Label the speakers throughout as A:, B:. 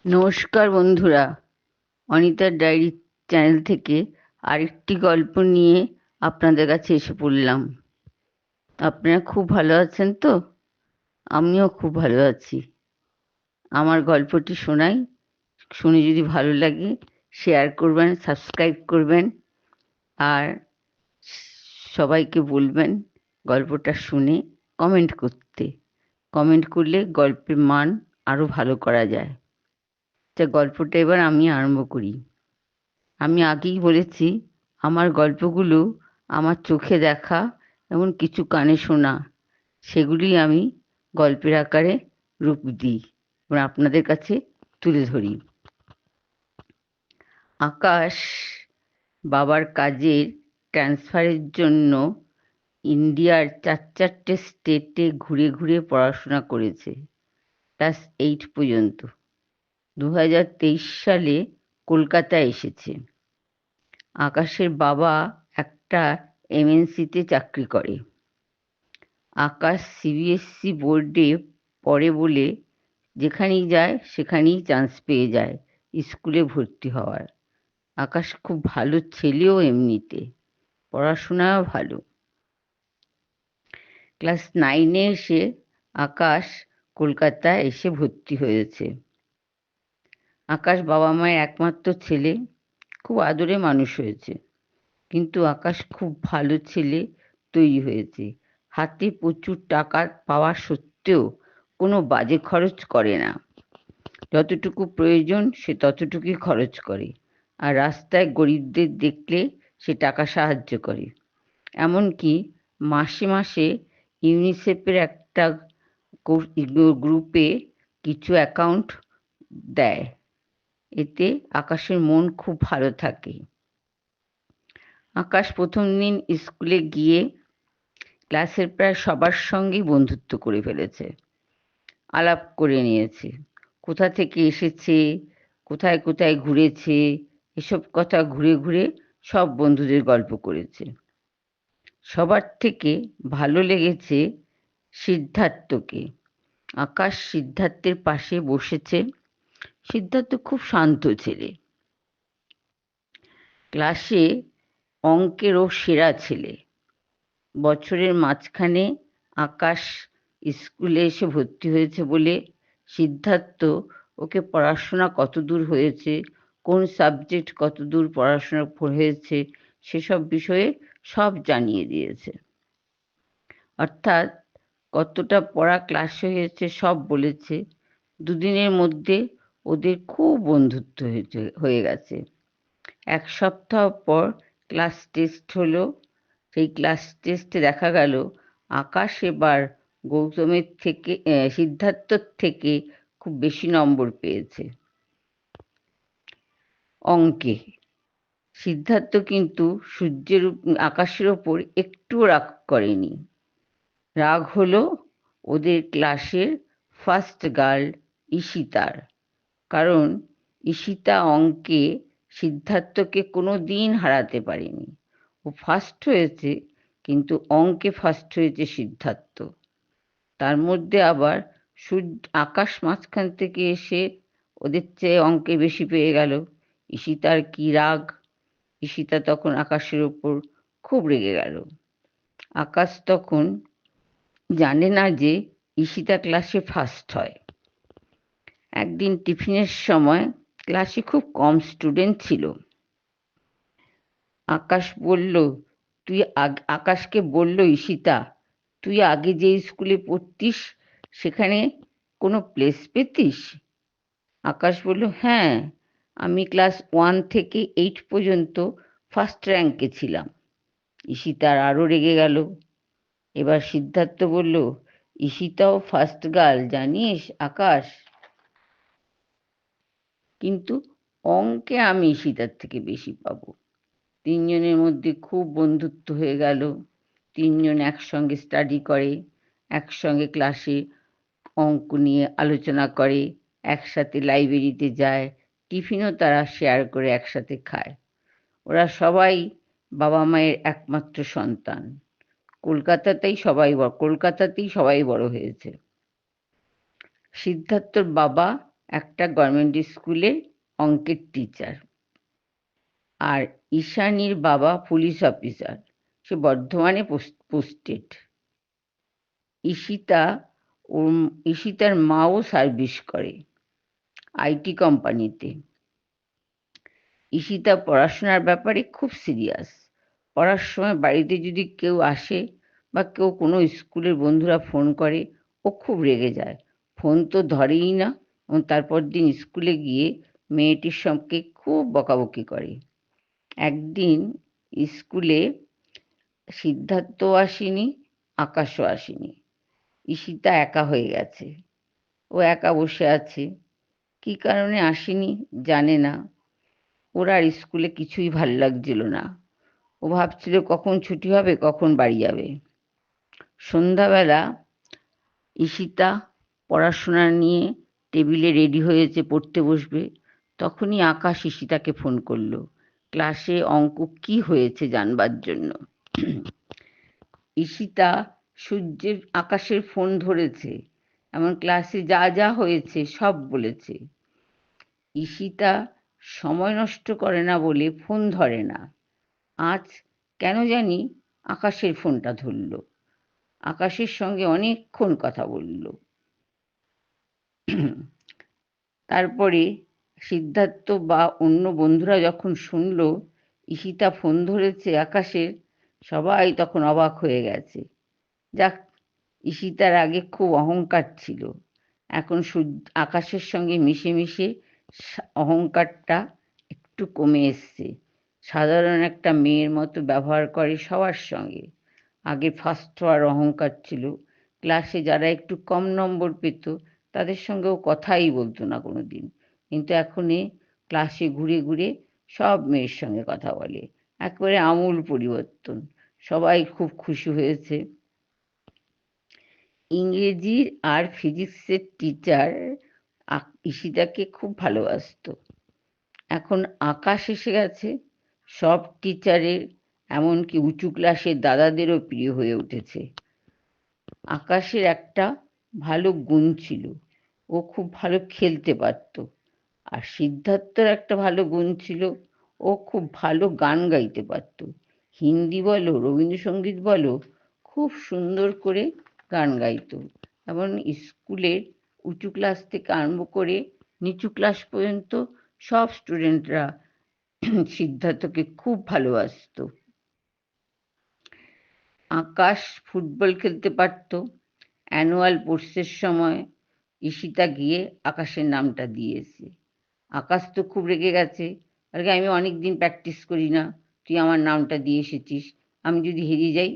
A: নমস্কার বন্ধুরা, অনিতার diary channel থেকে আরেকটি গল্প নিয়ে আপনাদের কাছে এসে পড়লাম। আপনারা খুব ভালো আছেন তো? আমিও খুব ভালো আছি। আমার গল্পটি শোনাই, শুনে যদি ভালো লাগে শেয়ার করবেন, সাবস্ক্রাইব করবেন, আর সবাইকে বলবেন গল্পটা শুনে কমেন্ট করতে। কমেন্ট করলে গল্পের মান আরো ভালো করা যায়। তা গল্পটা এবার আমি আরম্ভ করি। আমি আগেই বলেছি, আমার গল্পগুলো আমার চোখে দেখা এবং কিছু কানে শোনা, সেগুলি আমি গল্পের আকারে রূপ দিই এবং আপনাদের কাছে তুলে ধরি। আকাশ বাবার কাজের ট্রান্সফারের জন্য ইন্ডিয়ার 4 স্টেটে ঘুরে ঘুরে পড়াশোনা করেছে, ক্লাস 8 পর্যন্ত। 2023 সালে কলকাতায় এসেছে। আকাশের বাবা একটা এমএনসিতে চাকরি করে। আকাশ সিবিএসসি বোর্ডে পড়ে বলে যেখানেই যায় সেখানেই চান্স পেয়ে যায় স্কুলে ভর্তি হওয়ার। আকাশ খুব ভালো ছেলেও, এমনিতে পড়াশোনাও ভালো। ক্লাস 9-এ এসে আকাশ কলকাতায় এসে ভর্তি হয়েছে। আকাশ বাবা মায়ের একমাত্র ছেলে, খুব আদরে মানুষ হয়েছে। কিন্তু আকাশ খুব ভালো ছেলে তৈরি হয়েছে। হাতে প্রচুর টাকা পাওয়া সত্ত্বেও কোনো বাজে খরচ করে না। যতটুকু প্রয়োজন সে ততটুকুই খরচ করে, আর রাস্তায় গরিবদের দেখলে সে টাকা সাহায্য করে। এমনকি মাসে মাসে ইউনিসেফের একটা গ্রুপে কিছু অ্যাকাউন্ট দেয়। এতে আকাশের মন খুব ভালো থাকে। আকাশ প্রথম দিন স্কুলে গিয়ে ক্লাসের প্রায় সবার সঙ্গেই বন্ধুত্ব করে ফেলেছে। আলাপ করে নিয়েছে, কোথা থেকে এসেছে, কোথায় কোথায় ঘুরেছে, এসব কথা ঘুরে ঘুরে সব বন্ধুদের গল্প করেছে। সবার থেকে ভালো লেগেছে সিদ্ধার্থকে। আকাশ সিদ্ধার্থের পাশে বসেছে। সিদ্ধার্থ খুব শান্ত ছেলে, ক্লাসে অঙ্কেরও সেরা ছেলে। বছরের মাঝখানে আকাশ স্কুলে এসে ভর্তি হয়েছে বলে সিদ্ধার্থ ওকে পড়াশোনা কতদূর হয়েছে, কোন সাবজেক্ট কতদূর পড়াশোনা হয়েছে সেসব বিষয়ে সব জানিয়ে দিয়েছে। অর্থাৎ কতটা পড়া ক্লাসে হয়েছে সব বলেছে। দুদিনের মধ্যে ওদের খুব বন্ধুত্ব হয়ে গেছে। 1 সপ্তাহ পর ক্লাস টেস্ট হলো। সেই ক্লাস টেস্টে দেখা গেল আকাশ এবার গৌতমের থেকে সিদ্ধার্থর থেকে খুব বেশি নম্বর পেয়েছে অঙ্কে। সিদ্ধার্থ কিন্তু আকাশের ওপর একটুও রাগ করেনি। রাগ হলো ওদের ক্লাসের ফার্স্ট গার্ল ঈশিতার। কারণ ঈশিতা অঙ্কে সিদ্ধার্থকে কোনোদিন হারাতে পারেনি। ও ফার্স্ট হয়েছে, কিন্তু অঙ্কে ফার্স্ট হয়েছে সিদ্ধার্থ। তার মধ্যে আবার আকাশ মাঝখান থেকে এসে ওদের চেয়ে অঙ্কে বেশি পেয়ে গেল। ঈশিতার কি রাগ! ঈশিতা তখন আকাশের ওপর খুব রেগে গেল। আকাশ তখন জানে না যে ঈশিতা ক্লাসে ফার্স্ট হয়। একদিন টিফিনের সময় ক্লাসে খুব কম স্টুডেন্ট ছিল। আকাশকে বলল ঈশিতা, তুই আগে যে স্কুলে পড়তিস সেখানে কোনো প্লেস পেতিস? আকাশ বলল, হ্যাঁ, আমি ক্লাস 1 থেকে 8 পর্যন্ত ফার্স্ট র্যাঙ্কে ছিলাম। ঈশিতার আরো রেগে গেল। এবার সিদ্ধার্থ বলল, ঈশিতাও ফার্স্ট গার্ল জানিস আকাশ, কিন্তু অঙ্কে আমি ঈশিতার থেকে বেশি পাবো। তিনজনের মধ্যে খুব বন্ধুত্ব হয়ে গেল। তিনজন একসঙ্গে স্টাডি করে, একসঙ্গে ক্লাসে অঙ্ক নিয়ে আলোচনা করে, একসাথে লাইব্রেরিতে যায়, টিফিনও তারা শেয়ার করে একসাথে খায়। ওরা সবাই বাবা মায়ের একমাত্র সন্তান। কলকাতাতেই সবাই বড় হয়েছে। সিদ্ধার্থর বাবা একটা গভর্নমেন্ট স্কুলের অঙ্কের টিচার। আর ঈশানীর বাবা পুলিশ অফিসার, সে বর্ধমানে পোস্টেড। ঈশিতার মাও সার্ভিস করে আইটি কোম্পানিতে। ঈশিতা পড়াশোনার ব্যাপারে খুব সিরিয়াস। পড়ার সময় বাড়িতে যদি কেউ আসে বা কোনো স্কুলের বন্ধুরা ফোন করে, ও খুব রেগে যায়, ফোন তো ধরেই না, এবং তারপর দিন স্কুলে গিয়ে মেয়েটির সঙ্গে খুব বকাবকি করে। একদিন স্কুলে সিদ্ধার্থও আসেনি, আকাশও আসেনি। ঈশিতা একা হয়ে গেছে, ও একা বসে আছে। কি কারণে আসেনি জানে না। ওর আর স্কুলে কিছুই ভাল লাগছিল না। ও ভাবছিল কখন ছুটি হবে, কখন বাড়ি যাবে। সন্ধ্যাবেলা ঈশিতা পড়াশোনা নিয়ে টেবিলে রেডি হয়েছে, পড়তে বসবে। তখনই আকাশ ঈশিতাকে ফোন করলো, ক্লাসে অঙ্ক কি হয়েছে জানবার জন্য। ঈশিতা আকাশের ফোন ধরেছে, এমন ক্লাসে যা যা হয়েছে সব বলেছে। ঈশিতা সময় নষ্ট করে না বলে ফোন ধরে না। আজ কেন জানি আকাশের ফোনটা ধরল, আকাশের সঙ্গে অনেকক্ষণ কথা বলল। তারপরে সিদ্ধার্থ বা অন্য বন্ধুরা যখন শুনল ঈশিতা ফোন ধরেছে আকাশের, সবাই তখন অবাক হয়ে গেছে। যাক, ঈশিতার আগে খুব অহংকার ছিল, এখন আকাশের সঙ্গে মিশে মিশে অহংকারটা একটু কমে এসছে। সাধারণ একটা মেয়ের মতো ব্যবহার করে সবার সঙ্গে। আগে ফার্স্ট হওয়ার অহংকার ছিল, ক্লাসে যারা একটু কম নম্বর পেত তাদের সঙ্গেও কথাই বলতো না কোনোদিন। কিন্তু এখন ক্লাসে ঘুরে ঘুরে সব মেয়ের সঙ্গে কথা বলে। একেবারে আমূল পরিবর্তন, সবাই খুব খুশি হয়েছে। ইংরেজির আর ফিজিক্সের টিচার ঈশিতাকে খুব ভালোবাসতো। এখন আকাশ এসে গেছে, সব টিচারের, এমনকি উঁচু ক্লাসের দাদাদেরও প্রিয় হয়ে উঠেছে। আকাশের একটা ভালো গুণ ছিল, ও খুব ভালো খেলতে পারত। আর সিদ্ধার্থর একটা ভালো গুণ ছিল, ও খুব ভালো গান গাইতে পারত। হিন্দি বলো, রবীন্দ্রসঙ্গীত বলো, খুব সুন্দর করে গান গাইতো। এমন স্কুলের উঁচু ক্লাস থেকে আরম্ভ করে নিচু ক্লাস পর্যন্ত সব স্টুডেন্টরা সিদ্ধার্থকে খুব ভালোবাসতো। আকাশ ফুটবল খেলতে পারত। অ্যানুয়াল স্পোর্টসের সময় ঈশিতা গিয়ে আকাশের নামটা দিয়েছে। আকাশ তো খুব রেগে গেছে, আরে আমি অনেক দিন প্র্যাকটিস করি না, তুই আমার নামটা দিয়ে এসেছিস, আমি যদি হেরে যাই?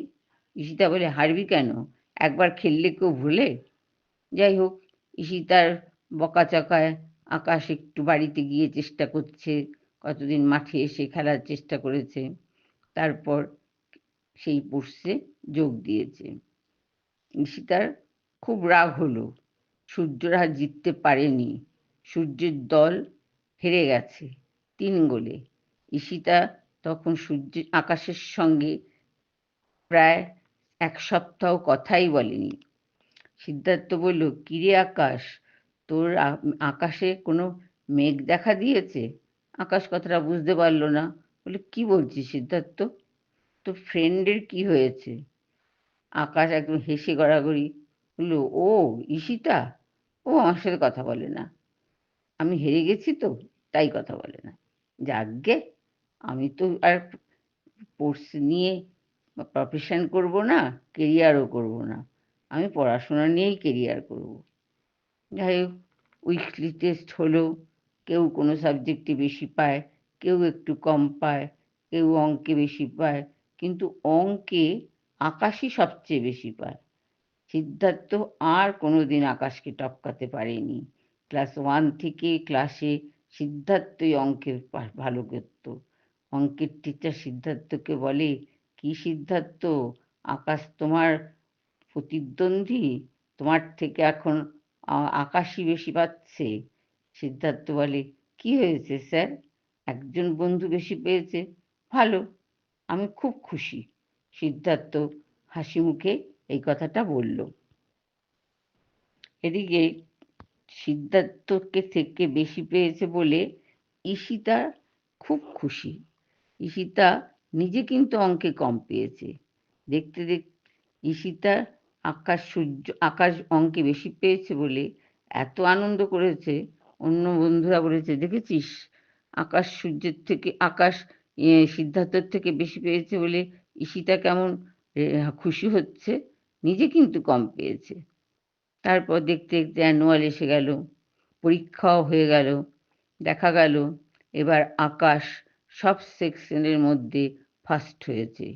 A: ঈশিতা বলে, হারবি কেন, একবার খেললে কেউ ভুলে? যাই হোক, ঈশিতার বকাচকায় আকাশ একটু বাড়িতে গিয়ে চেষ্টা করছে, কতদিন মাঠে এসে খেলার চেষ্টা করেছে। তারপর সেই স্পোর্টসে যোগ দিয়েছে। ঈশিতার খুব রাগ হলো, সূর্যরা জিততে পারেনি, সূর্যের দল হেরে গেছে 3 গোলে। ঈশিতা তখন আকাশের সঙ্গে প্রায় 1 সপ্তাহ কথাই বলেনি। সিদ্ধার্থ বলল, কিরে আকাশ, তোর আকাশে কোনো মেঘ দেখা দিয়েছে? আকাশ কথাটা বুঝতে পারল না, বলে, কি বলছিস সিদ্ধার্থ, তোর ফ্রেন্ডের কি হয়েছে? আকাশ একদম হেসে গড়াগড়ি বলল, ও ঈশিতা, ও আমার সাথে কথা বলে না, আমি হেরে গেছি তো তাই কথা বলে না। যাকগে, আমি তো আর স্পোর্টস নিয়ে প্রফেশন করব না, কেরিয়ারও করব না, আমি পড়াশোনা নিয়েই কেরিয়ার করব। যাই হোক, উইকলি টেস্ট হলো, কেউ কোনো সাবজেক্টে বেশি পায়, কেউ একটু কম পায়, কেউ অঙ্কে বেশি পায়, কিন্তু অঙ্কে আকাশই সবচেয়ে বেশি পায়। সিদ্ধার্থ আর কোনোদিন আকাশকে টপকাতে পারেনি। ক্লাস 1 থেকে ক্লাসে সিদ্ধার্থই অঙ্কে ভালো করত। অঙ্কের টিচার সিদ্ধার্থকে বলে, কি সিদ্ধার্থ, আকাশ তোমার প্রতিদ্বন্দ্বী, তোমার থেকে এখন আকাশই বেশি পাচ্ছে। সিদ্ধার্থ বলে, কি হয়েছে স্যার, একজন বন্ধু বেশি পেয়েছে, ভালো, আমি খুব খুশি। সিদ্ধার্থ হাসি মুখে এই কথাটা বলল। এদিকে সিদ্ধার্থকে থেকে বেশি পেয়েছে বলে ঈশিতা খুব খুশি। ঈশিতা নিজে কিন্তু অঙ্কে কম পেয়েছে। দেখতে দেখতে ঈশিতা আকাশ অঙ্কে বেশি পেয়েছে বলে এত আনন্দ করেছে, অন্য বন্ধুরা বলেছে, দেখেছিস আকাশ সিদ্ধার্থর থেকে বেশি পেয়েছে বলে ঈশিতা কেমন খুশি হচ্ছে, নিজে কিন্তু কম পেয়েছে। তারপর দেখতে দেখতে অ্যানুয়াল এসে গেল, পরীক্ষাও হয়ে গেল। দেখা গেল এবার আকাশ সব সেকশনের মধ্যে ফার্স্ট হয়েছে।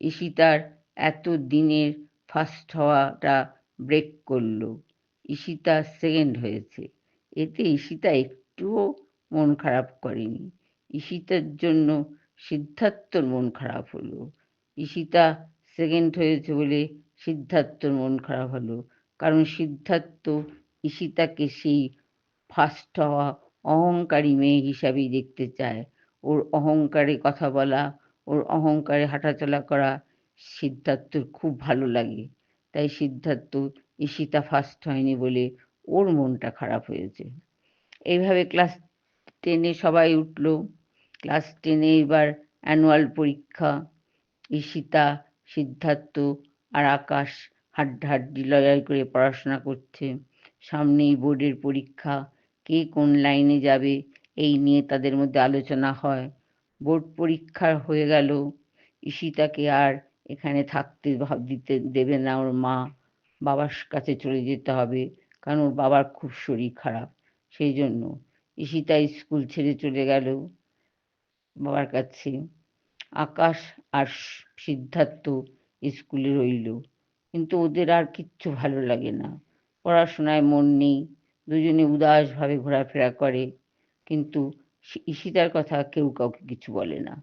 A: ঈশিতার এত দিনের ফার্স্ট হওয়াটা ব্রেক করল। ঈশিতা সেকেন্ড হয়েছে। এতে ঈশিতা একটুও মন খারাপ করেনি। ঈশিতার জন্য সিদ্ধার্থর মন খারাপ হলো। ঈশিতা সেকেন্ড হয়েছে বলে সিদ্ধার্থর মন খারাপ হলো, কারণ সিদ্ধার্থ ঈশিতাকে সেই ফার্স্ট হওয়া অহংকারী মেয়ে হিসাবেই দেখতে চায়। ওর অহংকারে কথা বলা, ওর অহংকারে হাঁটাচলা করা সিদ্ধার্থর খুব ভালো লাগে। তাই সিদ্ধার্থ ঈশিতা ফার্স্ট হয়নি বলে ওর মনটা খারাপ হয়েছে। এইভাবে ক্লাস 10-এ সবাই উঠল। ক্লাস 10-এ এবার অ্যানুয়াল পরীক্ষা। ঈশিতা, সিদ্ধার্থ আর আকাশ হাড্ডাহাড্ডি লড়াই করে পড়াশোনা করছে। সামনেই বোর্ডের পরীক্ষা, কে কোন লাইনে যাবে এই নিয়ে তাদের মধ্যে আলোচনা হয়। বোর্ড পরীক্ষা হয়ে গেল। ঈশিতাকে আর এখানে থাকতে দিতে দেবে না ওর মা। বাবার কাছে চলে যেতে হবে, কারণ ওর বাবার খুব শরীর খারাপ। সেই জন্য ঈশিতা স্কুল ছেড়ে চলে গেল বাবার কাছে। আকাশ আর সিদ্ধার্থ স্কুলে রইল, কিন্তু ওদের আর কিচ্ছু ভালো লাগে না। পড়াশোনায় মন নেই, দুজনে উদাসভাবে ঘোরাফেরা করে। কিন্তু ঈশিতার কথা কেউ কাউকে কিছু বলে না।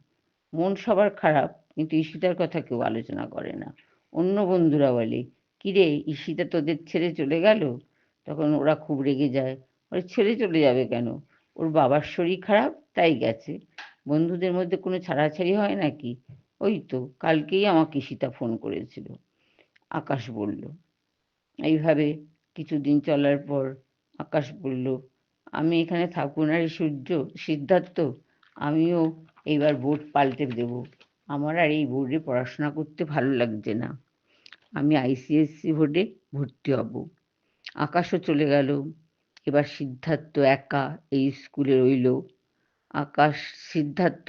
A: মন সবার খারাপ, কিন্তু ঈশিতার কথা কেউ আলোচনা করে না। অন্য বন্ধুরা বলে, কিরে ঈশিতা তোদের ছেড়ে চলে গেল? তখন ওরা খুব রেগে যায়, ওরা ছেড়ে চলে যাবে কেন? ওর বাবার শরীর খারাপ তাই গেছে। বন্ধুদের মধ্যে কোনো ছাড়াছাড়ি হয় নাকি? ওই তো কালকেই আমাকে ঈশিতা ফোন করেছিল, আকাশ বলল। এইভাবে কিছুদিন চলার পর আকাশ বলল, আমি এখানে থাকবো না রে সিদ্ধার্থ, আমিও এইবার বোর্ড পাল্টে দেব। আমার আর এই বোর্ডে পড়াশোনা করতে ভালো লাগছে না। আমি আইসিএসসি বোর্ডে ভর্তি হব। আকাশও চলে গেল। এবার সিদ্ধার্থ একা এই স্কুলে রইল। আকাশ সিদ্ধার্থ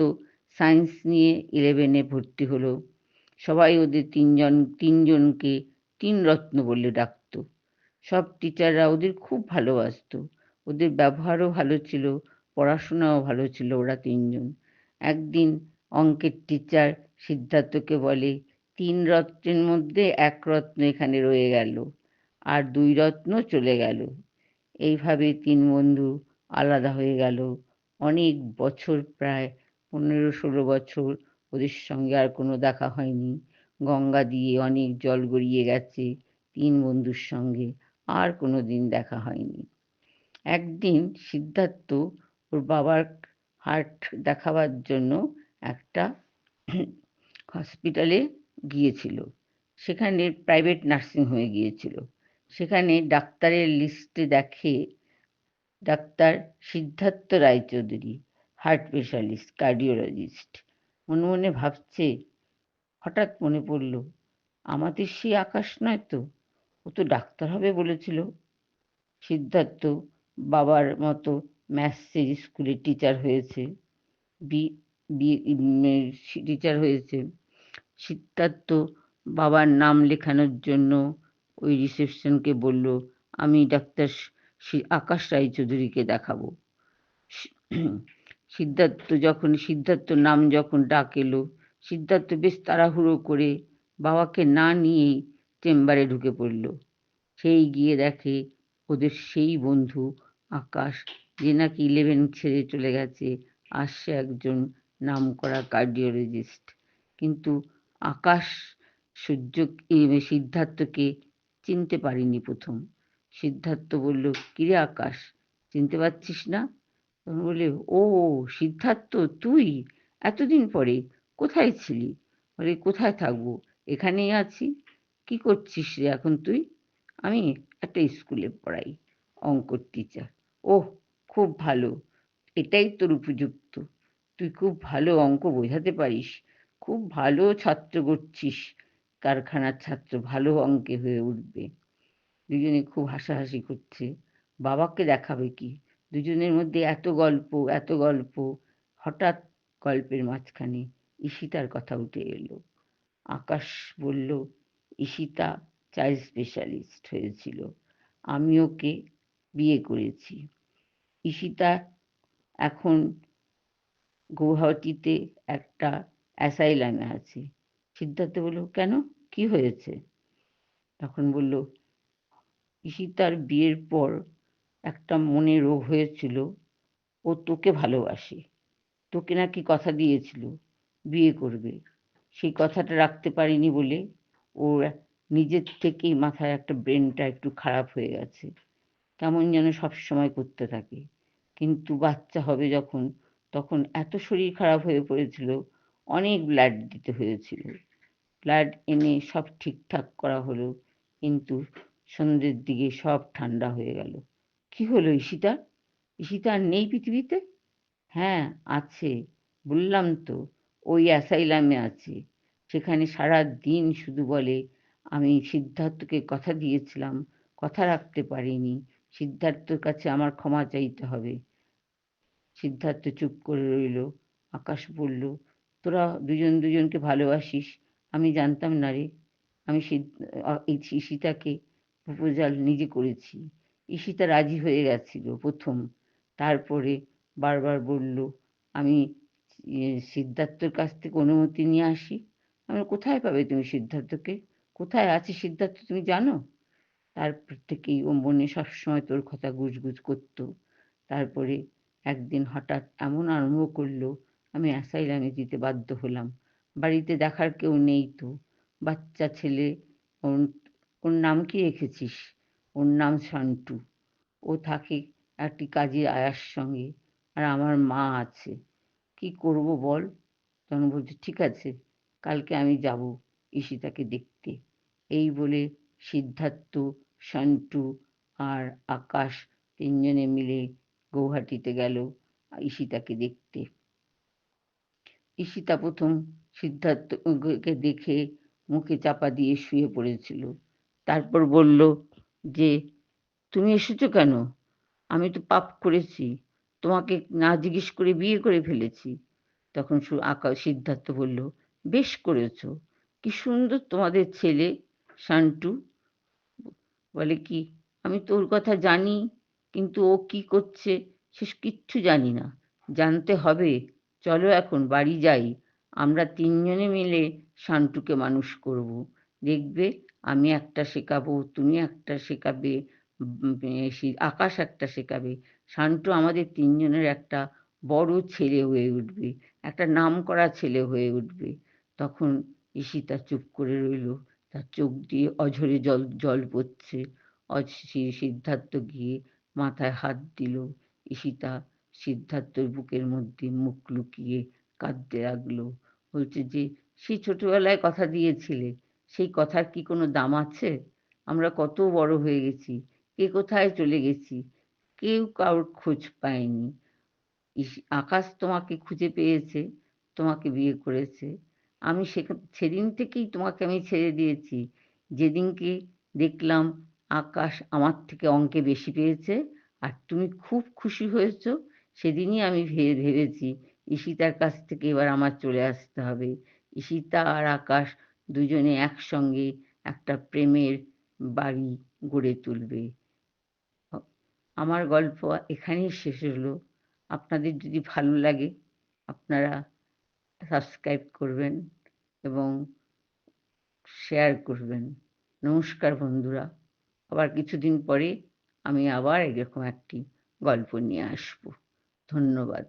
A: সায়েন্স নিয়ে 11-এ ভর্তি হলো। সবাই ওদের তিনজনকে তিন রত্ন বলে ডাকতো। সব টিচাররা ওদের খুব ভালোবাসতো। ওদের ব্যবহারও ভালো ছিল, পড়াশোনাও ভালো ছিল ওরা তিনজন। একদিন অঙ্কের টিচার সিদ্ধার্থকে বলে, 3 রত্নের মধ্যে 1 রত্ন এখানে রয়ে গেল, আর 2 রত্ন চলে গেল। এইভাবে 3 বন্ধু আলাদা হয়ে গেল। অনেক বছর, প্রায় 15-16 বছর ওদের সঙ্গে আর কোনো দেখা হয়নি। গঙ্গা দিয়ে অনেক জল গড়িয়ে গেছে 3 বন্ধুর সঙ্গে, আর কোনো দিন দেখা হয়নি। একদিন সিদ্ধার্থ ওর বাবার হার্ট দেখাবার জন্য একটা হসপিটালে গিয়েছিল। সেখানে প্রাইভেট নার্সিং হোমে গিয়েছিল। সেখানে ডাক্তারের লিস্টে দেখে doctor Siddhartha Raychaudhuri, heart specialist, cardiologist. মনে মনে ভাবছে, হঠাৎ মনে পড়ল, আমাদের সেই আকাশ নয় তো? ও তো ডাক্তার হবে বলেছিল। সিদ্ধার্থ বাবার মতো ম্যাথসের স্কুলে টিচার হয়েছে। টিচার হয়েছে। সিদ্ধার্থ বাবার নাম লেখানোর জন্য ওই রিসেপশনকে বলল, আমি ডাক্তার আকাশ রায়চৌধুরীকে দেখাবো। সিদ্ধার্থর নাম যখন ডাক এলো, সিদ্ধার্থ বেশ তাড়াহুড়ো করে বাবাকে না নিয়েই চেম্বারে ঢুকে পড়ল। সেই গিয়ে দেখে ওদের সেই বন্ধু আকাশ, যে নাকি 11 ছেড়ে চলে গেছে, আসছে একজন নামকরা কার্ডিওলজিস্ট। কিন্তু আকাশ সিদ্ধার্থকে চিনতে পারেনি প্রথম। সিদ্ধার্থ বলল, কিরে আকাশ, চিনতে পারছিস না? তখন বলে, ও সিদ্ধার্থ, তুই এতদিন পরে কোথায় ছিলি? বলে, কোথায় থাকবো, এখানেই আছি। কি করছিস রে এখন তুই? আমি একটা স্কুলে পড়াই। অঙ্কর টিচার। ওহ, খুব ভালো, এটাই তোর উপযুক্ত। তুই খুব ভালো অঙ্ক বোঝাতে পারিস, খুব ভালো ছাত্র গড়ছিস, কারখানার ছাত্র ভালো অঙ্কে হয়ে উঠবে। দুজনে খুব হাসাহাসি করছে। বাবাকে দেখাবে কি? দুজনের মধ্যে এত গল্প এত গল্প। হঠাৎ গল্পের মাঝখানে ঈশিতার কথা উঠে এলো। আকাশ বলল, ঈশিতা চাইল্ড স্পেশালিস্ট হয়েছিল, আমি ওকে বিয়ে করেছি। ঈশিতা এখন গৌহাটিতে একটা অ্যাসাইলামে আছে। সিদ্ধার্থ বলল, কেন, কি হয়েছে? তখন বলল, ঈশিতার বিয়ের পর একটা মনে রোগ হয়েছিল, ও তোকে ভালোবাসে, তোকে নাকি কথা দিয়েছিল বিয়ে করবে, সেই কথাটা রাখতে পারিনি বলে ওর নিজের থেকেই মাথায় একটা ব্রেনটা একটু খারাপ হয়ে গেছে, কেমন যেন সবসময় করতে থাকে। কিন্তু বাচ্চা হবে যখন, তখন এত শরীর খারাপ হয়ে পড়েছিল, অনেক ব্লাড দিতে হয়েছিল। ব্লাড এনে সব ঠিকঠাক করা হলো, কিন্তু সন্ধ্যের দিকে সব ঠান্ডা হয়ে গেল। কি হলো ঈশিতা? ঈশিতা আর নেই পৃথিবীতে? হ্যাঁ, আছে, বললাম তো, ওই অ্যাসাইলামে আছে। সেখানে সারা দিন শুধু বলে, আমি সিদ্ধার্থকে কথা দিয়েছিলাম, কথা রাখতে পারিনি, সিদ্ধার্থর কাছে আমার ক্ষমা চাইতে হবে। সিদ্ধার্থ চুপ করে রইল। আকাশ বলল, তোরা দুজন দুজনকে ভালোবাসিস, আমি জানতাম না রে। আমি এই ঈশিতাকে প্রপোজাল নিজে করেছি। ঈশিতা রাজি হয়ে গেছিল প্রথম, তারপরে বারবার বলল, আমি সিদ্ধার্থর কাছ থেকে অনুমতি নিয়ে আসি। আমি, কোথায় পাবে তুমি সিদ্ধার্থকে? কোথায় আছে সিদ্ধার্থ তুমি জানো? তারপর থেকেই ও মনে সবসময় তোর কথা গুজগুজ করতো। তারপরে একদিন হঠাৎ এমন আরম্ভ করলো, আমি অ্যাসাইলামে যেতে বাধ্য হলাম। বাড়িতে দেখার কেউ নেই তো, বাচ্চা ছেলে। ওর ওর নাম কি রেখেছিস? ওর নাম সন্টু। ও থাকে একটি কাজের আয়ার সঙ্গে, আর আমার মা আছে। কি করব বল? তখন বলছে, ঠিক আছে, কালকে আমি যাব ঈশিতাকে দেখতে। এই বলে সিদ্ধার্থ, সন্টু আর আকাশ তিনজনে মিলে গৌহাটিতে গেল ঈশিতাকে দেখতে। ঈশিতা প্রথম সিদ্ধার্থকে দেখে মুখে চাপা দিয়ে শুয়ে পড়েছিল। তারপর বলল যে, তুমি এসেছো কেন? আমি তো পাপ করেছি, তোমাকে না জিজ্ঞেস করে বিয়ে করে ফেলেছি। তখন সিদ্ধার্থ বলল, বেশ করেছো, কি সুন্দর তোমাদের ছেলে শান্টু। বলে কি, আমি তো ওর কথা জানি, কিন্তু ও কি করছে সে কিচ্ছু জানি না, জানতে হবে। চলো এখন বাড়ি যাই, আমরা তিনজনে মিলে শান্টুকে মানুষ করব। দেখবে, আমি একটা শেখাবো, তুমি একটা শেখাবে, আকাশ একটা শেখাবে, শান্টু আমাদের তিনজনের একটা বড় ছেলে হয়ে উঠবে, একটা নামকরা ছেলে হয়ে উঠবে। তখন ঈশিতা চুপ করে রইল, তার চোখ দিয়ে অঝরে জল জল পড়ছে। সিদ্ধার্থ গিয়ে মাথায় হাত দিল। ঈশিতা সিদ্ধার্থর বুকের মধ্যে মুখ লুকিয়ে কাঁদতে লাগলো। বলছে যে, সেই ছোটবেলায় কথা দিয়েছিলে, সেই কথার কি কোনো দাম আছে? আমরা কত বড় হয়ে গেছি, কে কোথায় চলে গেছি, কেউ কারোর খোঁজ পায়নি। আকাশ তোমাকে খুঁজে পেয়েছে, তোমাকে বিয়ে করেছে। আমি সেদিন থেকেই তোমাকে আমি ছেড়ে দিয়েছি। যেদিনকে দেখলাম আকাশ আমার থেকে অঙ্কে বেশি পেয়েছে আর তুমি খুব খুশি হয়েছ, সেদিনই আমি ভেবেছি ঈশিতার কাছ থেকে এবার আমার চলে আসতে হবে। ঈশিতা আর আকাশ দুজনে একসঙ্গে একটা প্রেমের বাড়ি গড়ে তুলবে। আমার গল্প এখানেই শেষ হলো। আপনাদের যদি ভালো লাগে, আপনারা সাবস্ক্রাইব করবেন এবং শেয়ার করবেন। নমস্কার বন্ধুরা, আবার কিছুদিন পরে আমি আবার এরকম একটি গল্প নিয়ে আসবো। ধন্যবাদ।